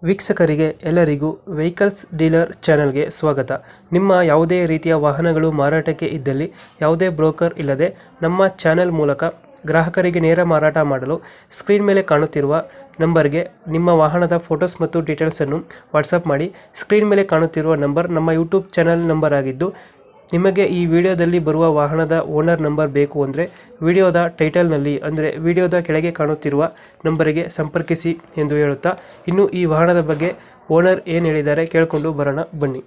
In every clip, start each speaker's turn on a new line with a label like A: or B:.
A: ವೀಕ್ಷಕರಿಗೆ ಎಲ್ಲರಿಗೂ vehicles dealer ಚಾನೆಲ್ಗೆ ಸ್ವಾಗತ. ನಿಮ್ಮ ಯಾವುದೇ ರೀತಿಯ ವಾಹನಗಳು ಮಾರಾಟಕ್ಕೆ ಇದ್ದಲ್ಲಿ ಯಾವುದೇ ಬ್ರೋಕರ್ ಇಲ್ಲದೆ ನಮ್ಮ ಚಾನೆಲ್ ಮೂಲಕ ಗ್ರಾಹಕರಿಗೆ ನೇರ ಮಾರಾಟ ಮಾಡಲು ಸ್ಕ್ರೀನ್ ಮೇಲೆ ಕಾಣುತ್ತಿರುವ ನಂಬರ್ಗೆ ನಿಮ್ಮ ವಾಹನದ ಫೋಟೋಸ್ ಮತ್ತು ಡೀಟೇಲ್ಸನ್ನು ವಾಟ್ಸಪ್ ಮಾಡಿ. ಸ್ಕ್ರೀನ್ ಮೇಲೆ ಕಾಣುತ್ತಿರುವ ನಂಬರ್ ನಮ್ಮ ಯೂಟ್ಯೂಬ್ ಚಾನೆಲ್ ನಂಬರ್ ಆಗಿದ್ದು, ನಿಮಗೆ ಈ ವಿಡಿಯೋದಲ್ಲಿ ಬರುವ ವಾಹನದ ಓನರ್ ನಂಬರ್ ಬೇಕು ಅಂದರೆ ವಿಡಿಯೋದ ಟೈಟಲ್ನಲ್ಲಿ ಅಂದರೆ ವಿಡಿಯೋದ ಕೆಳಗೆ ಕಾಣುತ್ತಿರುವ ನಂಬರಿಗೆ ಸಂಪರ್ಕಿಸಿ ಎಂದು ಹೇಳುತ್ತಾ, ಇನ್ನು ಈ ವಾಹನದ ಬಗ್ಗೆ ಓನರ್ ಏನು ಹೇಳಿದ್ದಾರೆ ಕೇಳಿಕೊಂಡು ಬರೋಣ ಬನ್ನಿ.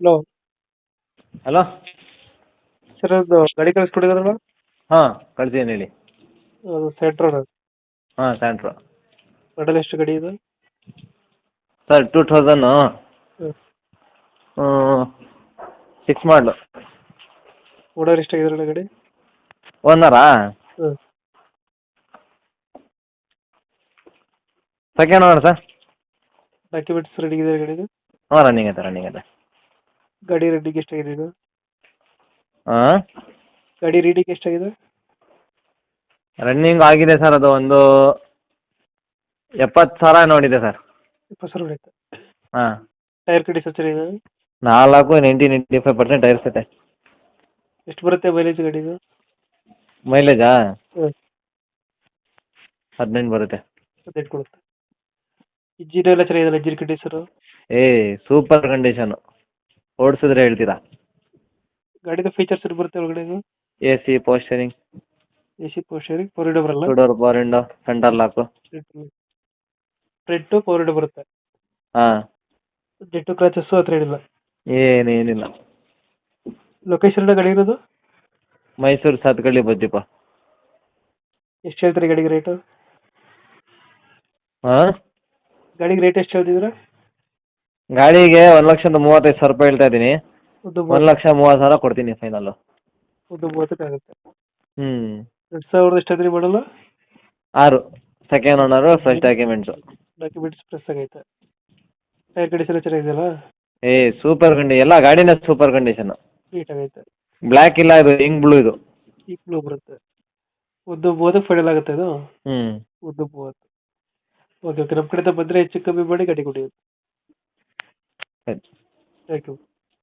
A: ಹಲೋ
B: ಹಲೋ
A: ಸರ್, ಅದು ಗಾಡಿ ಕಳಿಸ್ಕೊಟ್ಟಿದ್ರಲ್ಲ,
B: ಹಾಂ ಕಳ್ಸಿದ್ದೀನಿ ಹೇಳಿ.
A: ಅದು ಸೆಂಟ್ರೋನ
B: ಹಾಂ ಸ್ಯಾಂಟ್ರೋ
A: ಮಾಡಲ್ ಎಷ್ಟು ಗಾಡಿ ಇದು?
B: ಸರ್ 2006 ಮಾಡಲು.
A: ಓನರ್ ಎಷ್ಟಾಗಿದ್ರಲ್ಲ ಗಾಡಿ?
B: ಓನರಾ?
A: ಹಾಂ,
B: second owner sir.
A: Documents ready ಇದೆ ಗಾಡಿದು?
B: ಹಾಂ ರನ್ನಿಂಗ್ ಐತೆ.
A: ಗಾಡಿ ರೆಡಿಗೆ ಎಷ್ಟಾಗಿದೆ ಇದು?
B: ಹಾಂ
A: ಗಾಡಿ ರೀಡಿಗೆ ಎಷ್ಟಾಗಿದೆ?
B: ರನ್ನಿಂಗ್ ಆಗಿದೆ ಸರ್, ಅದು ಒಂದು 70,000 ನೋಡಿದೆ ಸರ್.
A: 20,000 ಹೊಡೆಯುತ್ತೆ.
B: ಹಾಂ
A: ಟೈರ್ ಕಂಡೀಷನ್ ಚೆನ್ನಾಗಿದೆ?
B: 95% ಟೈರ್ಸ್ ಐತೆ.
A: ಎಷ್ಟು ಬರುತ್ತೆ ಮೈಲೇಜ್ ಗಾಡಿದು?
B: ಮೈಲೇಜಾ
A: ಹಾಂ,
B: 18 ಬರುತ್ತೆ.
A: 18 ಕೊಡುತ್ತೆ. ಇಂಜಿನ್ ಎಲ್ಲ ಚೆನ್ನಾಗಿದೆ? Engine condition?
B: ಸೂಪರ್ ಕಂಡೀಷನು, ಓಡಿಸಿದ್ರೆ ಹೇಳ್ತೀರಾ.
A: ಗಾಡಿದು ಫೀಚರ್ಸ್ ಏನು ಬರುತ್ತೆ ಒಳಗಡೆ?
B: AC ಪೋಸ್ಟರಿಂಗ್,
A: AC power steering, power window ಬರಲ್ಲ?
B: 2 door power window, centre lock.
A: Front power window ಬರುತ್ತೆ.
B: ಹಾಂ
A: ಡೆಂಟು ಕ್ರಾಚಸ್ಸು ಹತ್ರ ಏನಿಲ್ಲ?
B: ಏನಿಲ್ಲ.
A: ಲೊಕೇಶನ್ ಗಾಡಿ ಇರೋದು?
B: ಮೈಸೂರು ಸಾತ್ಗಳ್ಳಿ ಬಜ್ಜಿಪ್ಪ.
A: ಎಷ್ಟು ಹೇಳ್ತೀರಿ ಗಾಡಿಗೆ ರೇಟು?
B: ಹಾಂ
A: ಗಾಡಿಗೆ ರೇಟ್ ಎಷ್ಟು ಹೇಳ್ತಿದ್ದೀರಾ?
B: ಗಾಡಿಗೆ 1,35,000 ಹೇಳ್ತಾ ಇದ್ದೀನಿ.
A: ಒಂದು
B: 1,30,000 ಕೊಡ್ತೀನಿ ಫೈನಲ್ಲು.
A: ಒಂದು 30 ಆಗುತ್ತೆ.
B: ಹ್ಞೂ
A: 2000 ಎಷ್ಟು ಅಂದ್ರೆ ಮಾಡಲ್ಲ?
B: 6 second owner, fresh documents.
A: Documents press ಆಗೈತೆ. ಟೈರ್ ಕಂಡೀಷನ್ ಚೆನ್ನಾಗಿದೆಯಲ್ಲ?
B: ಸೂಪರ್ ಎಲ್ಲ ಗಾಡಿನ ಸೂಪರ್ ಕಂಡೀಷನು.
A: ನೀಟ್ ಆಗೈತೆ.
B: ಬ್ಲ್ಯಾಕ್ ಇಲ್ಲ, ಇದು ಇಂಕ್ ಬ್ಲೂ ಇದು.
A: ಈ ಬ್ಲೂ ಬರುತ್ತೆ. ಒಂದು 30 ಫೈನಲ್ ಆಗುತ್ತೆ ಇದು?
B: ಹ್ಞೂ
A: ಒಂದು 30. ಓಕೆ, ನಮ್ಮ ಕಡೆಯಿಂದ ಬಂದರೆ ಹೆಚ್ಚು ಕಮ್ಮಿ ಮಾಡಿ ಗಾಡಿ ಕೊಡಿ.
B: ಸರಿ.
A: Thank you.